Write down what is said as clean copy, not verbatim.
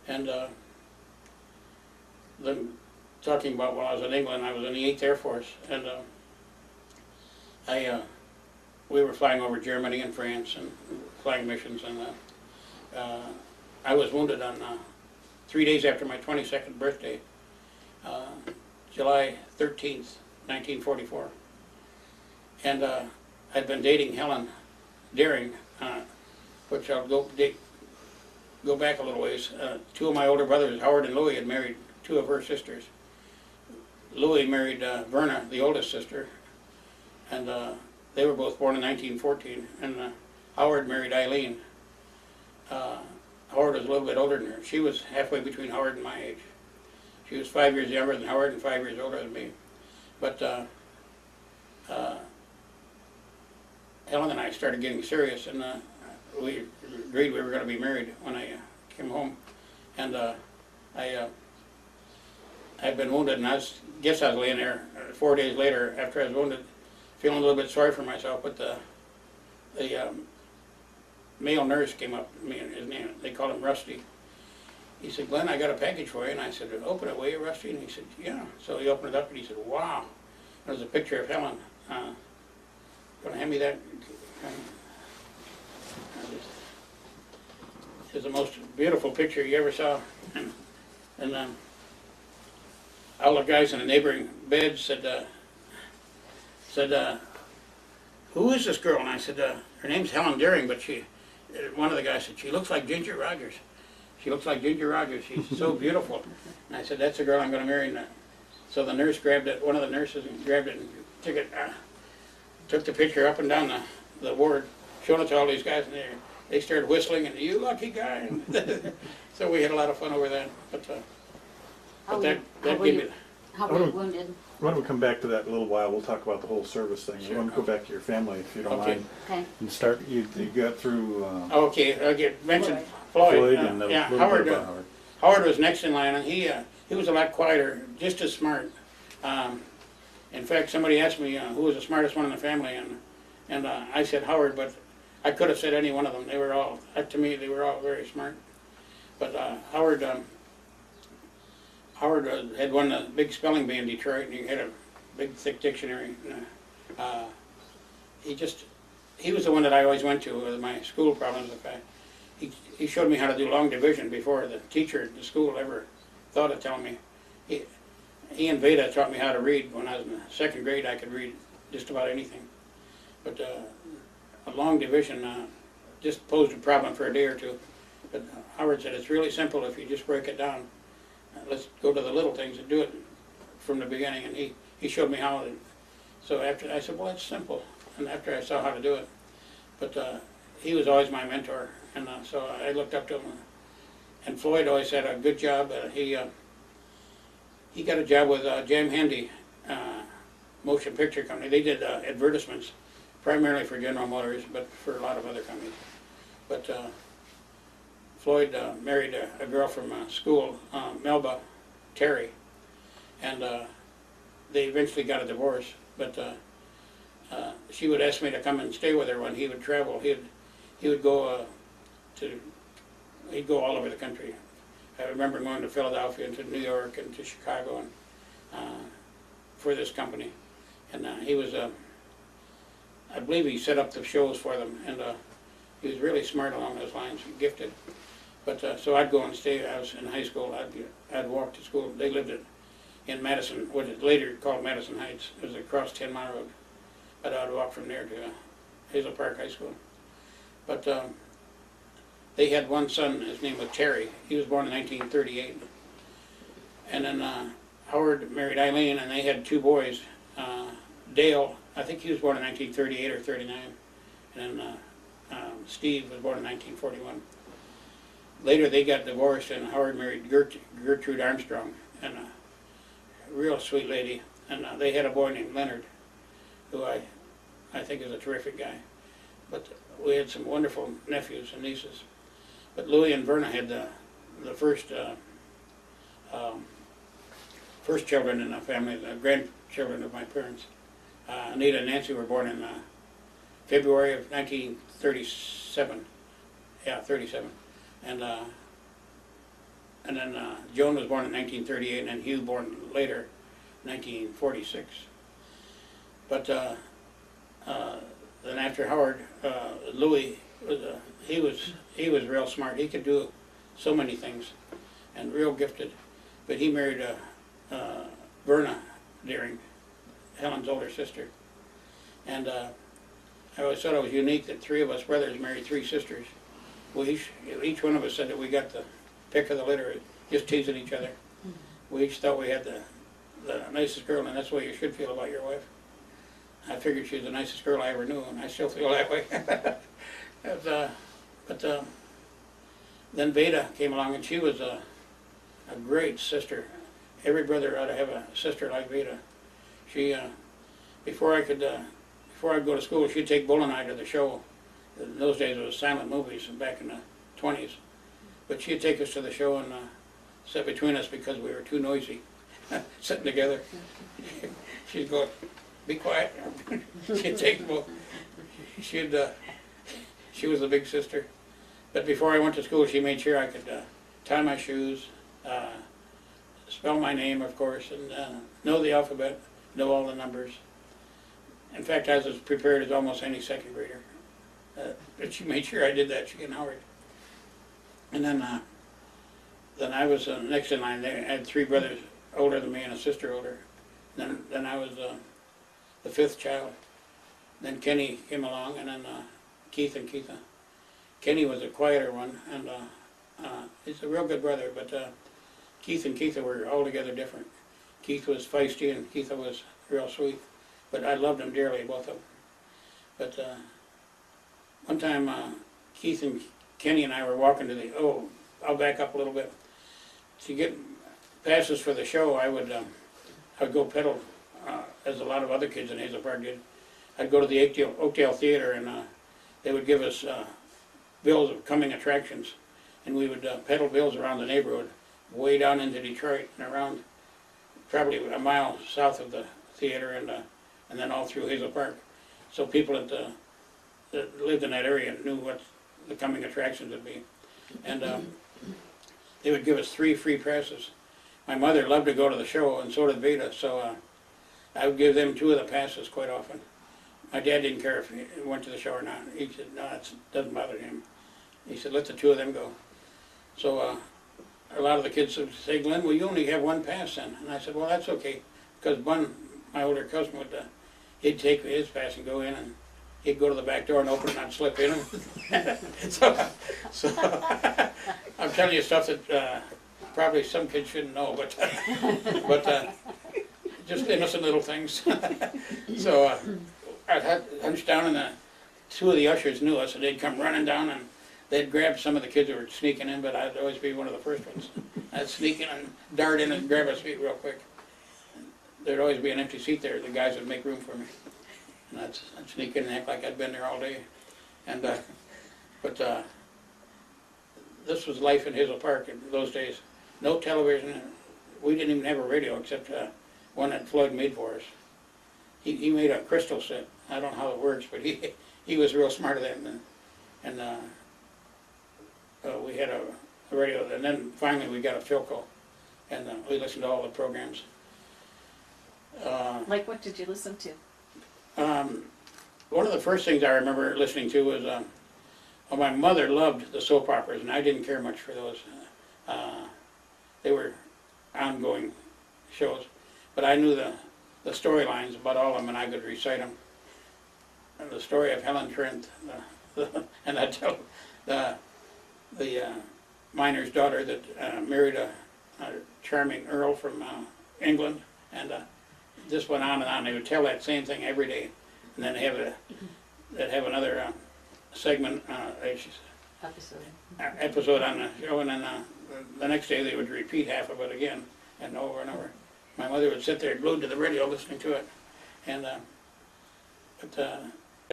And then talking about when I was in England, I was in the 8th Air Force, and we were flying over Germany and France and flying missions, and I was wounded on 3 days after my 22nd birthday, July 13th, 1944. And I'd been dating Helen Deering, which I'll go back a little ways. Two of my older brothers, Howard and Louis, had married two of her sisters. Louis married Verna, the oldest sister, and they were both born in 1914. And Howard married Eileen. Howard was a little bit older than her. She was halfway between Howard and my age. She was 5 years younger than Howard and 5 years older than me. But Helen and I started getting serious, and we agreed we were going to be married when I came home. And I'd been wounded, and I guess I was laying there 4 days later after I was wounded, feeling a little bit sorry for myself. But the male nurse came up to me, and his name, they called him Rusty. He said, "Glenn, I got a package for you." And I said, "Open it, will you, Rusty?" And he said, "Yeah." So he opened it up, and he said, "Wow." There was a picture of Helen. Going to hand me that? It's the most beautiful picture you ever saw. And all the guys in the neighboring bed said, "Who is this girl?" And I said, "Her name's Helen Deering, but one of the guys said, she looks like Ginger Rogers. She looks like Ginger Rogers. She's so beautiful." And I said, "That's the girl I'm going to marry." And so the nurse grabbed it, one of the nurses grabbed it and took the picture up and down the ward, showed it to all these guys, and they started whistling, and "You lucky guy." So we had a lot of fun over that. But that gave me. How were you wounded? Why don't we come back to that in a little while? We'll talk about the whole service thing. Sure. You want to go back to your family if you don't Okay. mind. Okay. And start, you got through Okay, I mentioned Floyd. Floyd and a Yeah, little Howard. bit about Howard. Howard was next in line, and he was a lot quieter, just as smart. In fact, somebody asked me who was the smartest one in the family, and I said Howard, but I could have said any one of them. They were all, to me, they were all very smart. But Howard had won the big spelling bee in Detroit, and he had a big, thick dictionary. He was the one that I always went to with my school problems. He showed me how to do long division before the teacher at the school ever thought of telling me. He and Veda taught me how to read. When I was in the 2nd grade, I could read just about anything. But a long division just posed a problem for a day or two. But Howard said, "It's really simple if you just break it down. Let's go to the little things and do it from the beginning." And he showed me how. So after I said, "Well, it's simple." And after I saw how to do it. But he was always my mentor, and so I looked up to him. And Floyd always had a good job. He got a job with Jam Handy Motion Picture Company. They did advertisements, primarily for General Motors, but for a lot of other companies. But Floyd married a girl from school, Melba Terry, and they eventually got a divorce. But she would ask me to come and stay with her when he would travel. He would go he'd go all over the country. I remember going to Philadelphia and to New York and to Chicago and for this company. And he was, I believe he set up the shows for them, and he was really smart along those lines, gifted. But so I'd go and stay. I was in high school. I'd walk to school. They lived in Madison, what is later called Madison Heights. It was across 10 Mile Road. But I'd walk from there to Hazel Park High School. But they had one son. His name was Terry. He was born in 1938. And then Howard married Eileen, and they had 2 boys. Dale, I think he was born in 1938 or 39. And then Steve was born in 1941. Later they got divorced, and Howard married Gertrude Armstrong, and a real sweet lady. And they had a boy named Leonard, who I think is a terrific guy. But we had some wonderful nephews and nieces. But Louis and Verna had the first children in the family, the grandchildren of my parents. Anita and Nancy were born in February of 1937. Yeah, 37. And and then Joan was born in 1938, and then Hugh born later, 1946. But then after Howard, Louis was he was real smart. He could do so many things, and real gifted. But he married Verna Deering, Helen's older sister, and I always thought it was unique that three of us brothers married three sisters. We each one of us said that we got the pick of the litter, just teasing each other. We each thought we had the nicest girl, and that's the way you should feel about your wife. I figured she was the nicest girl I ever knew, and I still feel that way. But then Veda came along, and she was a great sister. Every brother ought to have a sister like Veda. She, before I'd go to school, she'd take Bull and I to the show. In those days it was silent movies, back in the 20s. But she'd take us to the show and sit between us because we were too noisy, sitting together. She'd go, "Be quiet." She'd take Bull. She was the big sister. But before I went to school, she made sure I could tie my shoes, spell my name, of course, and know the alphabet, know all the numbers. In fact, I was as prepared as almost any second grader. But she made sure I did that, she and Howard. And then I was next in line. I had three brothers older than me and a sister older. Then I was the fifth child. Then Kenny came along, and then Keith and Keitha. Kenny was a quieter one, and he's a real good brother, but Keith and Keitha were altogether different. Keith was feisty, and Keitha was real sweet. But I loved them dearly, both of them. But one time, Keith and Kenny and I were walking to the, I'll back up a little bit. To get passes for the show, I would go pedal, as a lot of other kids in Hazel Park did. I'd go to the Oakdale Theater, and they would give us bills of coming attractions. And we would pedal bills around the neighborhood, way down into Detroit, and around probably a mile south of the theater, and then all through Hazel Park. So people that lived in that area knew what the coming attractions would be. And they would give us 3 free passes. My mother loved to go to the show, and so did Veda, so I would give them 2 of the passes quite often. My dad didn't care if he went to the show or not. He said, no, it doesn't bother him. He said, let the 2 of them go. So a lot of the kids would say, Glenn, well, you only have 1 pass then. And I said, well, that's okay, because Bun, my older cousin, would he'd take his pass and go in, and he'd go to the back door and open it and I'd slip in. so I'm telling you stuff that probably some kids shouldn't know, but just innocent little things. So I'd hunch down, and 2 of the ushers knew us, and they'd come running down, and they'd grab some of the kids who were sneaking in, but I'd always be one of the first ones. I'd sneak in and dart in and grab a seat real quick. There'd always be an empty seat there. The guys would make room for me. And I'd sneak in and act like I'd been there all day. And but this was life in Hazel Park in those days. No television. We didn't even have a radio except one that Floyd made for us. He made a crystal set. I don't know how it works, but he was real smart at that. And we had a radio, and then finally we got a Philco, and we listened to all the programs. Like what did you listen to? One of the first things I remember listening to was, well, my mother loved the soap operas, and I didn't care much for those. They were ongoing shows, but I knew the storylines about all of them, and I could recite them. And the story of Helen Trent, and I'd tell the miner's daughter that married a charming earl from England, and just went on and on. They would tell that same thing every day, and then they'd have another segment, episode on the show, and then the next day they would repeat half of it again, and over and over. My mother would sit there glued to the radio listening to it, and but